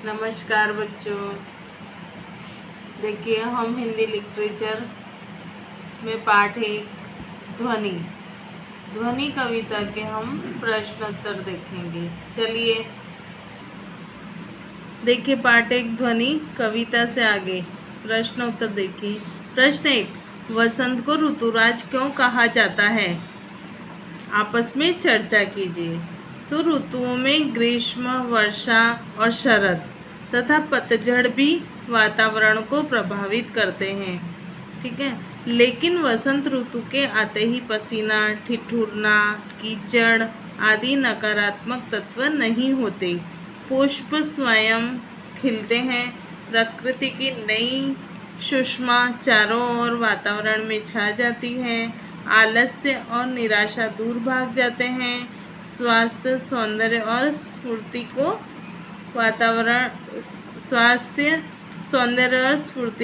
नमस्कार बच्चों। देखिए हम हिंदी लिटरेचर में पाठ एक ध्वनि ध्वनि कविता के हम प्रश्नोत्तर देखेंगे। चलिए देखिए पाठ एक ध्वनि कविता से आगे प्रश्नोत्तर देखिए। प्रश्न एक, वसंत को ऋतुराज क्यों कहा जाता है? आपस में चर्चा कीजिए। तो ऋतुओं में ग्रीष्म, वर्षा और शरद तथा पतझड़ भी वातावरण को प्रभावित करते हैं, ठीक है। लेकिन वसंत ऋतु के आते ही पसीना, ठिठुरना, कीचड़ आदि नकारात्मक तत्व नहीं होते। पुष्प स्वयं खिलते हैं, प्रकृति की नई सुषमा चारों ओर वातावरण में छा जाती है, आलस्य और निराशा दूर भाग जाते हैं, स्वास्थ्य, सौंदर्य और स्फूर्ति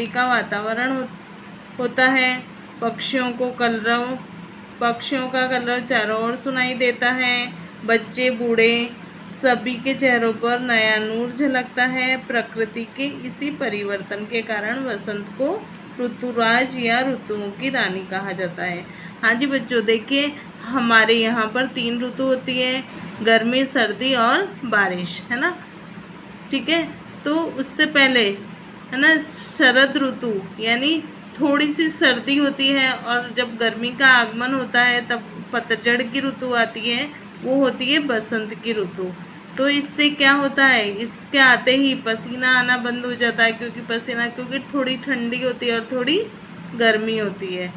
का वातावरण होता है। पक्षियों का कलरव चारों ओर सुनाई देता है। बच्चे, बूढ़े सभी के चेहरों पर नया नूर झलकता है। प्रकृति के इसी परिवर्तन के कारण वसंत को ऋतुराज या ऋतुओं की रानी कहा जाता है। हाँ जी बच्चों, देखिए हमारे यहाँ पर 3 ऋतु होती है, गर्मी, सर्दी और बारिश, है ना, ठीक है। तो उससे पहले है ना शरद ऋतु यानी थोड़ी सी सर्दी होती है, और जब गर्मी का आगमन होता है तब पतझड़ की ऋतु आती है, वो होती है बसंत की ऋतु। तो इससे क्या होता है, इसके आते ही पसीना आना बंद हो जाता है, क्योंकि थोड़ी ठंडी होती है और थोड़ी गर्मी होती है।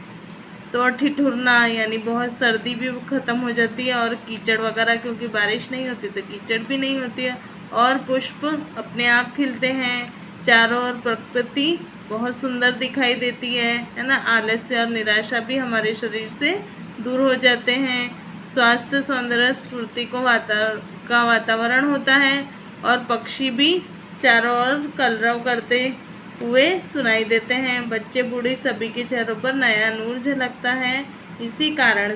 तो और ठिठुरना यानी बहुत सर्दी भी ख़त्म हो जाती है, और कीचड़ वगैरह क्योंकि बारिश नहीं होती तो कीचड़ भी नहीं होती है, और पुष्प अपने आप खिलते हैं, चारों ओर प्रकृति बहुत सुंदर दिखाई देती है ना। आलस्य और निराशा भी हमारे शरीर से दूर हो जाते हैं। स्वास्थ्य, सौंदर्य, स्फूर्ति का वातावरण होता है, और पक्षी भी चारों ओर कलरव करते हुए सुनाई देते हैं। बच्चे, बूढ़े सभी के चेहरों पर नया नूर झलकता है। इसी कारण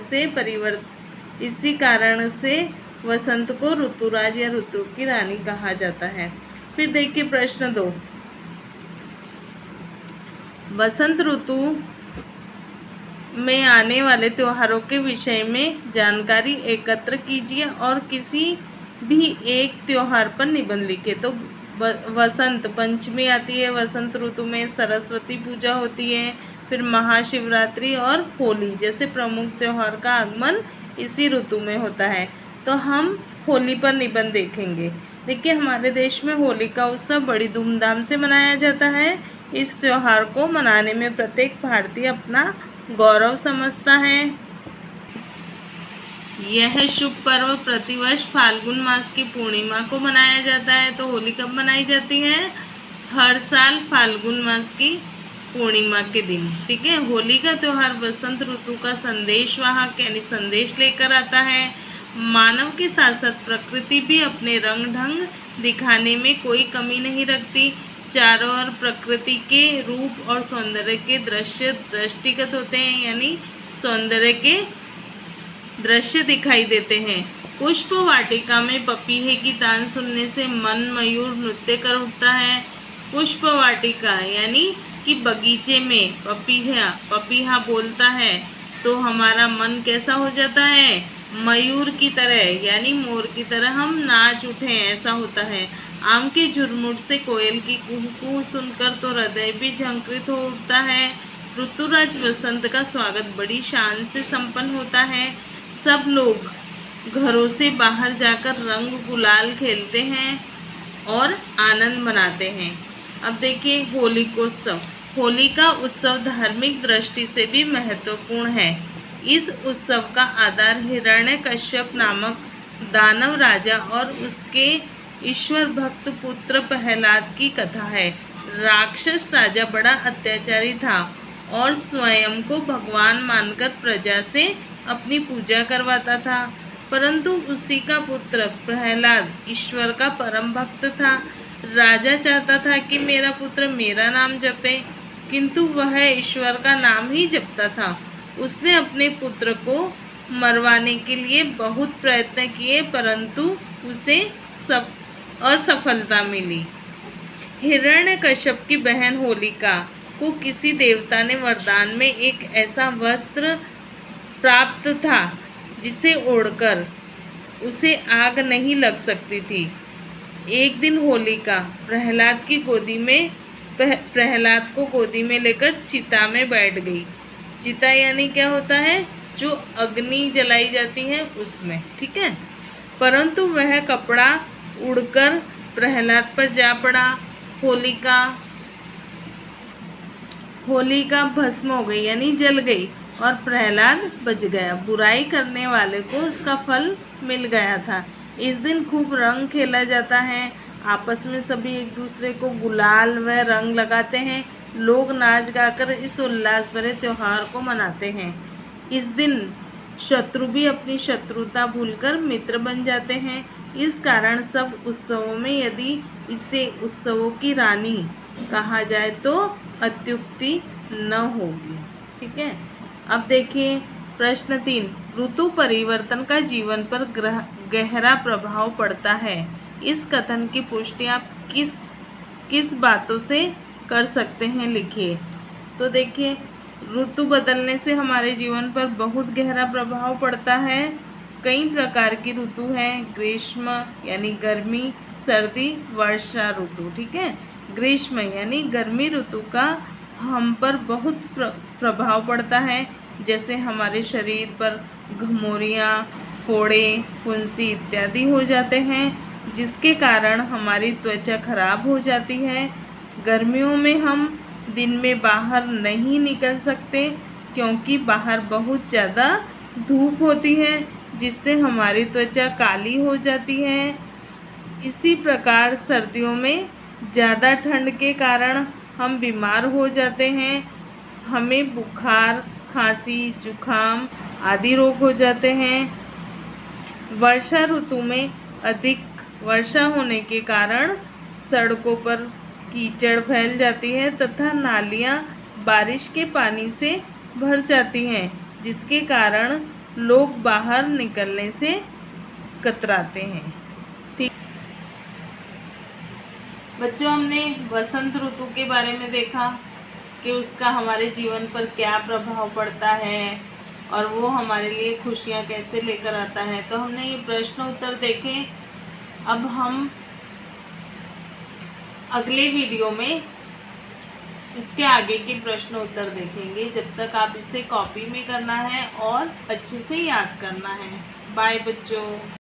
से वसंत को ऋतुराज या ऋतु की रानी कहा जाता है। फिर देखिए प्रश्न 2, वसंत ऋतु में आने वाले त्योहारों के विषय में जानकारी एकत्र कीजिए और किसी भी एक त्योहार पर निबंध लिखिए। तो वसंत पंचमी आती है, वसंत ऋतु में सरस्वती पूजा होती है, फिर महाशिवरात्रि और होली जैसे प्रमुख त्योहार का आगमन इसी ऋतु में होता है। तो हम होली पर निबंध देखेंगे। देखिए हमारे देश में होली का उत्सव बड़ी धूमधाम से मनाया जाता है। इस त्योहार को मनाने में प्रत्येक भारतीय अपना गौरव समझता है। यह शुभ पर्व प्रतिवर्ष फाल्गुन मास की पूर्णिमा को मनाया जाता है। तो होली कब मनाई जाती है? हर साल फाल्गुन मास की पूर्णिमा के दिन, ठीक है। होली का त्योहार वसंत ऋतु का संदेशवाहक यानी संदेश लेकर आता है। मानव के साथ साथ प्रकृति भी अपने रंग ढंग दिखाने में कोई कमी नहीं रखती। चारों ओर प्रकृति के रूप और सौंदर्य के दृश्य दृष्टिगत होते हैं, यानी सौंदर्य के दृश्य दिखाई देते हैं। पुष्प वाटिका में पपीहे की तान सुनने से मन मयूर नृत्य कर उठता है। पुष्प वाटिका यानी कि बगीचे में पपीहा बोलता है तो हमारा मन कैसा हो जाता है? मयूर की तरह यानी मोर की तरह हम नाच उठे, ऐसा होता है। आम के झुरमुट से कोयल की कुहू सुनकर तो हृदय भी झंकृत हो उठता है। ऋतुराज वसंत का स्वागत बड़ी शान से संपन्न होता है। सब लोग घरों से बाहर जाकर रंग गुलाल खेलते हैं और आनंद मनाते हैं। अब देखिए होलिकोत्सव। होली का उत्सव धार्मिक दृष्टि से भी महत्वपूर्ण है। इस उत्सव का आधार हिरण्यकश्यप नामक दानव राजा और उसके ईश्वर भक्त पुत्र प्रहलाद की कथा है। राक्षस राजा बड़ा अत्याचारी था और स्वयं को भगवान मानकर प्रजा से अपनी पूजा करवाता था, परंतु उसी का पुत्र प्रहलाद ईश्वर का परम भक्त था। राजा चाहता था कि मेरा पुत्र मेरा नाम जपे, किंतु वह ईश्वर का नाम ही जपता था। उसने अपने पुत्र को मरवाने के लिए बहुत प्रयत्न किए, परंतु उसे असफलता मिली। हिरण्यकश्यप की बहन होलिका को किसी देवता ने वरदान में एक ऐसा वस्त्र प्राप्त था जिसे ओढ़कर उसे आग नहीं लग सकती थी। एक दिन होलिका प्रहलाद को गोदी में लेकर चिता में बैठ गई। चिता यानी क्या होता है? जो अग्नि जलाई जाती है उसमें, ठीक है। परंतु वह कपड़ा उड़कर प्रहलाद पर जा पड़ा। होलिका भस्म हो गई यानी जल गई और प्रहलाद बच गया। बुराई करने वाले को उसका फल मिल गया था। इस दिन खूब रंग खेला जाता है। आपस में सभी एक दूसरे को गुलाल व रंग लगाते हैं। लोग नाच गाकर इस उल्लास भरे त्योहार को मनाते हैं। इस दिन शत्रु भी अपनी शत्रुता भूलकर मित्र बन जाते हैं। इस कारण सब उत्सवों में यदि इसे उत्सवों की रानी कहा जाए तो अत्युक्ति न होगी, ठीक है। अब देखिए प्रश्न 3, ऋतु परिवर्तन का जीवन पर गहरा प्रभाव पड़ता है। इस कथन की पुष्टि आप किस बातों से कर सकते हैं, लिखिए। तो देखिए ऋतु बदलने से हमारे जीवन पर बहुत गहरा प्रभाव पड़ता है। कई प्रकार की ऋतु हैं, ग्रीष्म यानी गर्मी, सर्दी, वर्षा ऋतु, ठीक है। ग्रीष्म यानी गर्मी ऋतु का हम पर बहुत प्रभाव पड़ता है, जैसे हमारे शरीर पर घमौरियाँ, फोड़े, फुंसी इत्यादि हो जाते हैं, जिसके कारण हमारी त्वचा खराब हो जाती है। गर्मियों में हम दिन में बाहर नहीं निकल सकते क्योंकि बाहर बहुत ज़्यादा धूप होती है, जिससे हमारी त्वचा काली हो जाती है। इसी प्रकार सर्दियों में ज़्यादा ठंड के कारण हम बीमार हो जाते हैं। हमें बुखार, खांसी, जुखाम आदि रोग हो जाते हैं। वर्षा ऋतु में अधिक वर्षा होने के कारण सड़कों पर कीचड़ फैल जाती है तथा नालियाँ बारिश के पानी से भर जाती हैं, जिसके कारण लोग बाहर निकलने से कतराते हैं, ठीक। बच्चों, हमने वसंत ऋतु के बारे में देखा कि उसका हमारे जीवन पर क्या प्रभाव पड़ता है और वो हमारे लिए खुशियाँ कैसे लेकर आता है। तो हमने ये प्रश्न उत्तर देखे। अब हम अगले वीडियो में इसके आगे के प्रश्न उत्तर देखेंगे। जब तक आप इसे कॉपी में करना है और अच्छे से याद करना है। बाय बच्चों।